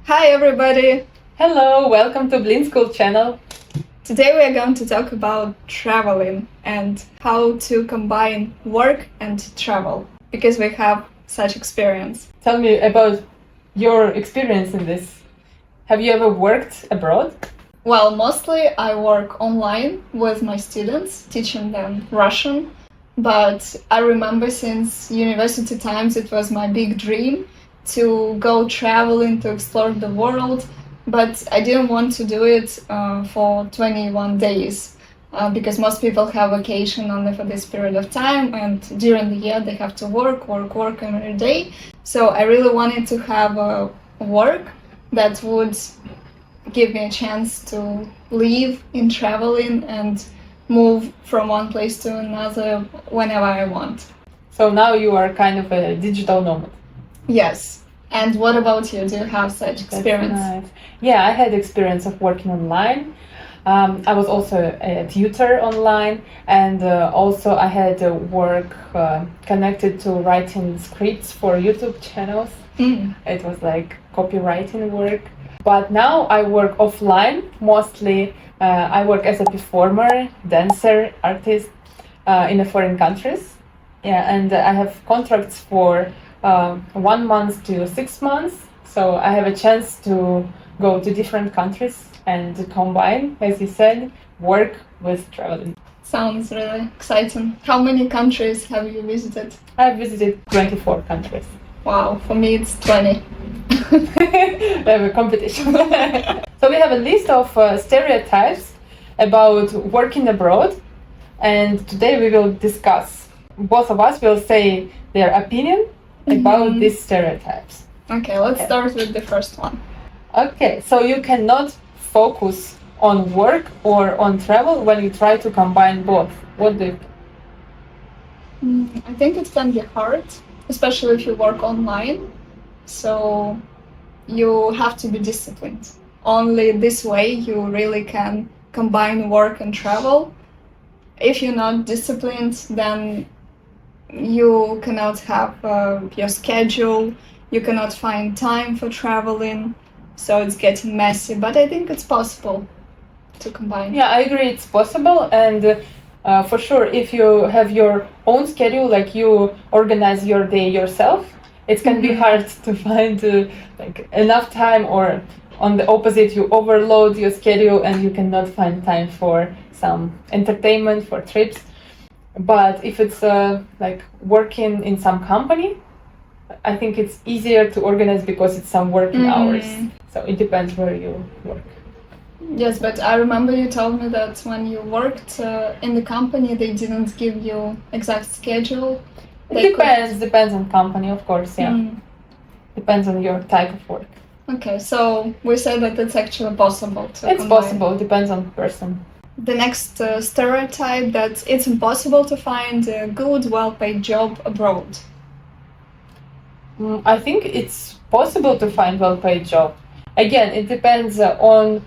Hi everybody! Hello, welcome to Blind School channel. Today we are going to talk about traveling and how to combine work and travel because we have such experience. Tell me about your experience in this. Have you ever worked abroad? Well, mostly I work online with my students, teaching them Russian, but I remember since university times it was my big dream to go traveling, to explore the world, but I didn't want to do it for 21 days because most people have vacation only for this period of time, and during the year they have to work every day. So I really wanted to have a work that would give me a chance to live in traveling and move from one place to another whenever I want. So now you are kind of a digital nomad. Yes. And what about you? Do you have such experience? That's nice. Yeah, I had experience of working online. I was also a tutor online, and also I had work connected to writing scripts for YouTube channels. It was like copywriting work. But now I work offline mostly. I work as a performer, dancer, artist in foreign countries. Yeah, and I have contracts for 1 month to 6 months. So I have a chance to go to different countries and to combine, as you said, work with traveling. Sounds really exciting. How many countries have you visited? I've visited 24 countries. Wow, for me it's 20. We have a competition. So we have a list of stereotypes about working abroad, and today we will discuss. Both of us will say their opinion about these stereotypes. Okay, let's start with the first one. Okay, so you cannot focus on work or on travel when you try to combine both. What do you think? I think it can be hard, especially if you work online. So you have to be disciplined. Only this way you really can combine work and travel. If you're not disciplined, then you cannot have your schedule, you cannot find time for traveling, so it's getting messy, but I think it's possible to combine. Yeah, I agree it's possible, and for sure if you have your own schedule, like you organize your day yourself, it can be hard to find like enough time, or on the opposite, you overload your schedule and you cannot find time for some entertainment, for trips. But if it's like working in some company, I think it's easier to organize because it's some working hours. So it depends where you work. Yes, but I remember you told me that when you worked in the company, they didn't give you exact schedule. It depends on company, of course, yeah. Depends on your type of work. Okay, so we say that it's actually possible to It's combine. possible, depends on the person. The next stereotype that it's impossible to find a good, well-paid job abroad. I think it's possible to find well-paid job. Again, it depends on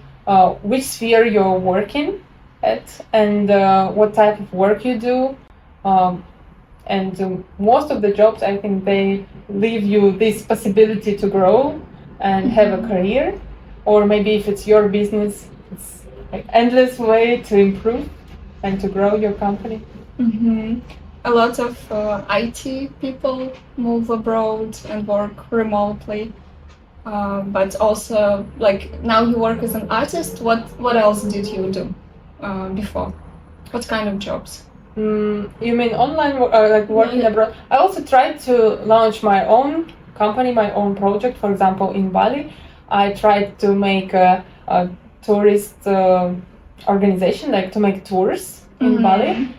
which sphere you're working at and what type of work you do. And most of the jobs, I think they leave you this possibility to grow and have a career. Or maybe if it's your business, it's like endless way to improve and to grow your company. A lot of IT people move abroad and work remotely, but also like now you work as an artist. What else did you do before? What kind of jobs? You mean online, like working abroad? I also tried to launch my own company, my own project. For example, in Bali, I tried to make a tourist organization, like to make tours in Bali.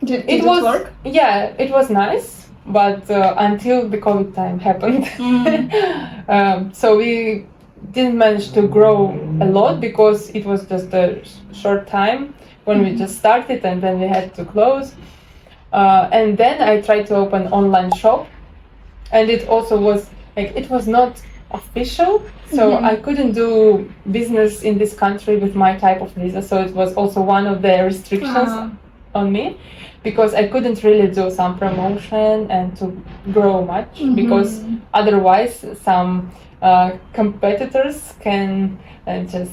Did it work? Yeah, it was nice, but until the COVID time happened. So we didn't manage to grow a lot because it was just a short time when we just started, and then we had to close. And then I tried to open online shop, and it also was like, it was not official, so I couldn't do business in this country with my type of visa, so it was also one of the restrictions. on me, because I couldn't really do some promotion and to grow much, because otherwise some competitors can just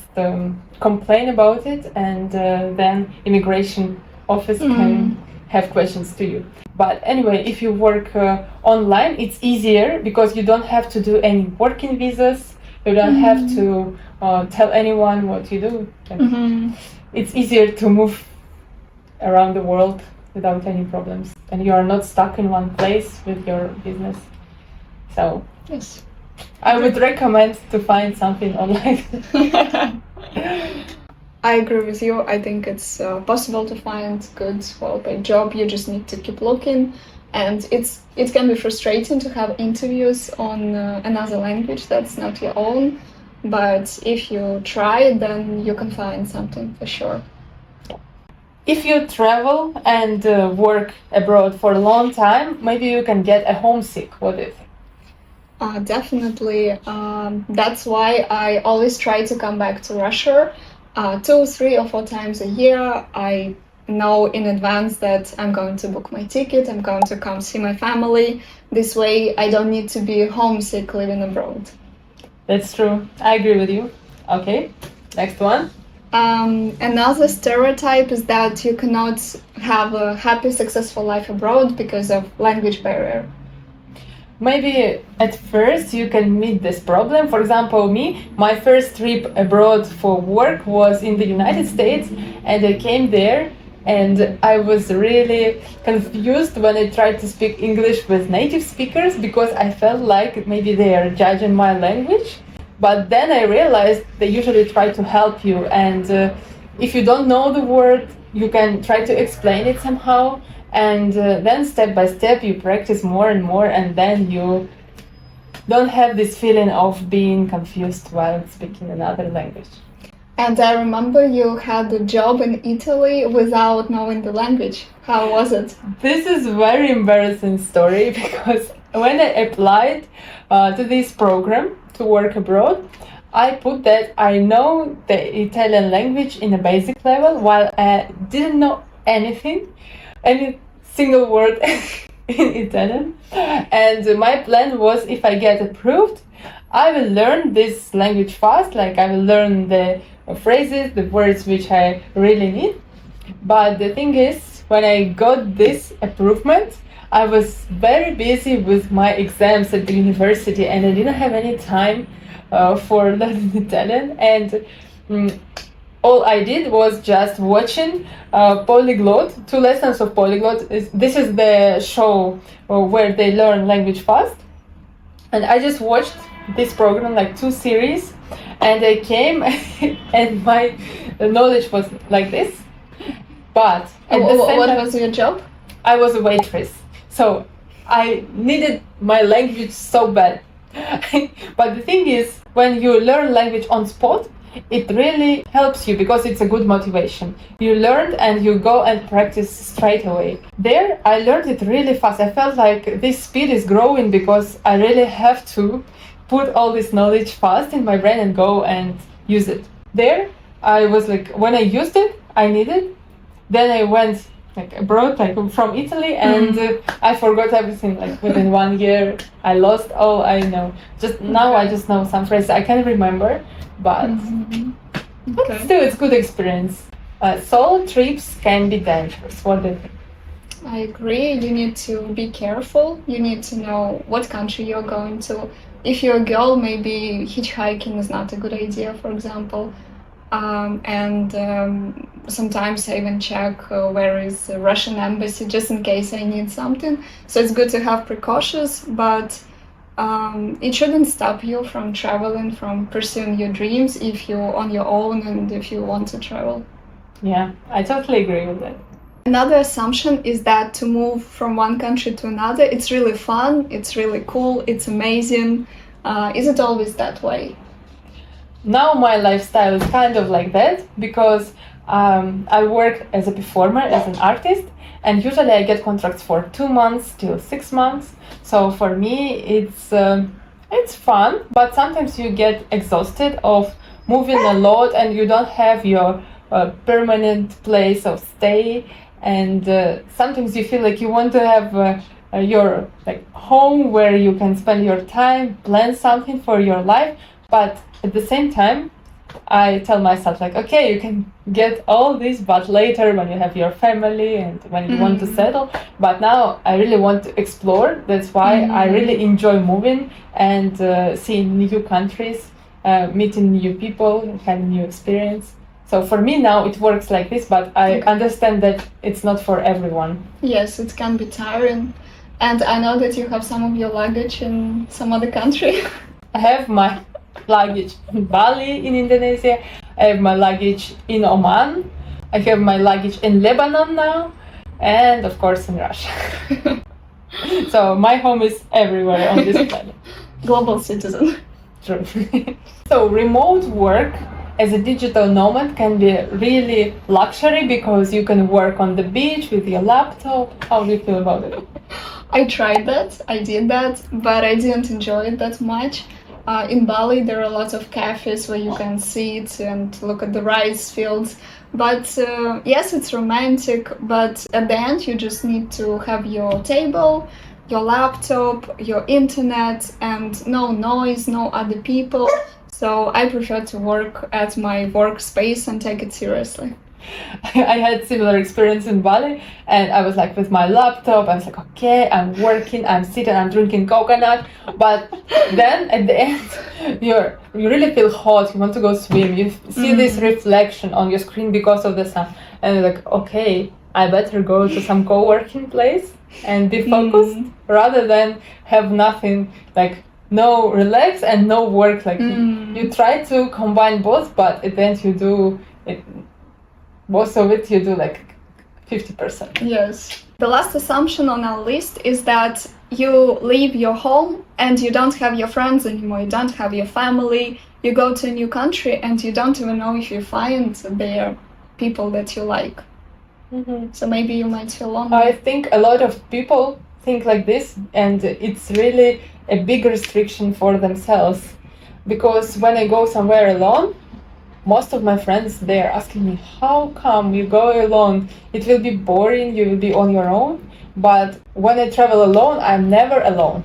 complain about it, and then immigration office can have questions to you. But anyway, if you work online, it's easier because you don't have to do any working visas. You don't have to tell anyone what you do. It's easier to move around the world without any problems, and you are not stuck in one place with your business. So Yes. I would recommend to find something online. I agree with you. I think it's possible to find good, well-paid job. You just need to keep looking, and it can be frustrating to have interviews on another language that's not your own. But if you try, then you can find something for sure. If you travel and work abroad for a long time, maybe you can get a homesick. What do you think? Definitely. That's why I always try to come back to Russia 2, 3, or 4 times a year. I know in advance that I'm going to book my ticket, I'm going to come see my family. This way I don't need to be homesick living abroad. That's true. I agree with you. Okay, next one. Another stereotype is that you cannot have a happy, successful life abroad because of language barrier. Maybe at first you can meet this problem. For example, my first trip abroad for work was in the United States, and I came there and I was really confused when I tried to speak English with native speakers, because I felt like maybe they are judging my language. But then I realized they usually try to help you, and if you don't know the word, you can try to explain it somehow. And then step by step you practice more and more, and then you don't have this feeling of being confused while speaking another language. And I remember you had a job in Italy without knowing the language. How was it? This is a very embarrassing story, because when I applied to this program to work abroad, I put that I know the Italian language in a basic level, while I didn't know any single word in Italian. And my plan was, if I get approved, I will learn this language fast, like I will learn the phrases, the words which I really need. But the thing is, when I got this approval, I was very busy with my exams at the university, and I didn't have any time for learning Italian. And all I did was just watching Polyglot, 2 lessons of Polyglot. This is the show where they learn language fast. And I just watched this program, like 2 series, and I came and my knowledge was like this. But at the same what time, was your job? I was a waitress. So I needed my language so bad. But the thing is, when you learn language on spot, it really helps you, because it's a good motivation. You learned and you go and practice straight away. There, I learned it really fast. I felt like this speed is growing because I really have to put all this knowledge fast in my brain and go and use it. There, I was like, when I used it, I needed. Then I went abroad, from Italy, and I forgot everything. Within 1 year, I lost all I know. Now I just know some phrases I can't remember, but still, it's good experience. Solo trips can be dangerous. What do you think? I agree. You need to be careful. You need to know what country you're going to. If you're a girl, maybe hitchhiking is not a good idea, for example. Sometimes I even check where is the Russian embassy, just in case I need something. So it's good to have precautions, but it shouldn't stop you from traveling, from pursuing your dreams if you're on your own and if you want to travel. Yeah, I totally agree with that. Another assumption is that to move from one country to another, it's really fun, it's really cool, it's amazing. Is it always that way? Now my lifestyle is kind of like that, because I work as a performer, as an artist, and usually I get contracts for 2 months till 6 months. So for me, it's fun, but sometimes you get exhausted of moving a lot and you don't have your permanent place of stay. and sometimes you feel like you want to have your like home where you can spend your time, plan something for your life, but at the same time I tell myself like, okay, you can get all this, but later when you have your family and when you want to settle. But now I really want to explore. That's why I really enjoy moving and seeing new countries, meeting new people, having new experience. So for me now it works like this, but I understand that it's not for everyone. Yes, it can be tiring. And I know that you have some of your luggage in some other country. I have my luggage in Bali in Indonesia. I have my luggage in Oman. I have my luggage in Lebanon now, and of course in Russia. So my home is everywhere on this planet. Global citizen. True. So remote work as a digital nomad can be really luxury because you can work on the beach with your laptop. How do you feel about it? I tried that, I did that, but I didn't enjoy it that much. In Bali, there are lots of cafes where you can sit and look at the rice fields. But yes, it's romantic, but at the end, you just need to have your table, your laptop, your internet, and no noise, no other people. So I prefer to work at my workspace and take it seriously. I had similar experience in Bali, and I was like with my laptop, I was like, okay, I'm working, I'm sitting, I'm drinking coconut, but then at the end you really feel hot, you want to go swim, you see this reflection on your screen because of the sun, and you're like, okay, I better go to some co-working place and be focused rather than have nothing, like no relax and no work. Like you try to combine both, but at the end you do it. Most of it you do like 50%. Yes. The last assumption on our list is that you leave your home and you don't have your friends anymore, you don't have your family, you go to a new country and you don't even know if you find there people that you like. So maybe you might feel lonely. I think a lot of people think like this, and it's really a big restriction for themselves, because when I go somewhere alone, most of my friends, they're asking me, how come you go alone? It will be boring, you will be on your own. But when I travel alone, I'm never alone.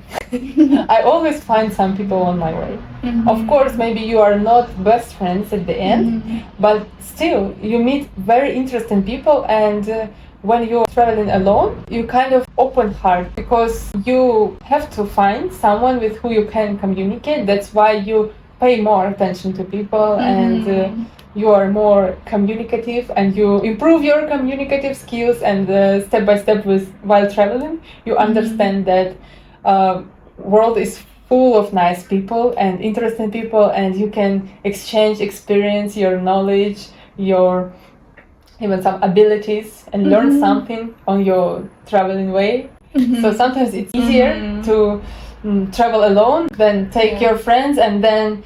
I always find some people on my way. Of course, maybe you are not best friends at the end, but still, you meet very interesting people, and when you're traveling alone, you kind of open heart because you have to find someone with who you can communicate. That's why you pay more attention to people, and you are more communicative, and you improve your communicative skills, and step by step while traveling you understand that world is full of nice people and interesting people, and you can exchange experience, your knowledge, your even some abilities, and learn something on your traveling way. So sometimes it's easier to travel alone, then take your friends and then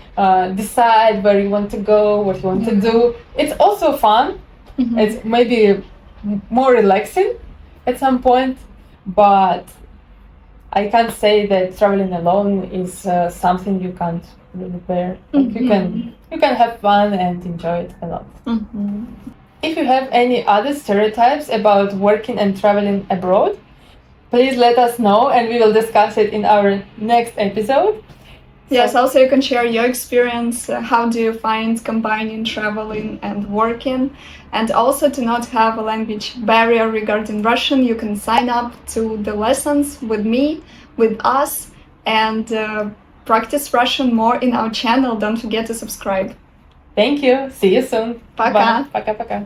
decide where you want to go, what you want to do. It's also fun. It's maybe more relaxing at some point, but I can't say that traveling alone is something you can't really bear. Like you can have fun and enjoy it a lot. If you have any other stereotypes about working and traveling abroad, please let us know and we will discuss it in our next episode. Yes, also you can share your experience. How do you find combining traveling and working? And also, to not have a language barrier regarding Russian, you can sign up to the lessons with me, with us, and practice Russian more in our channel. Don't forget to subscribe. Thank you. See you soon. Пока. Bye. Пока-пока.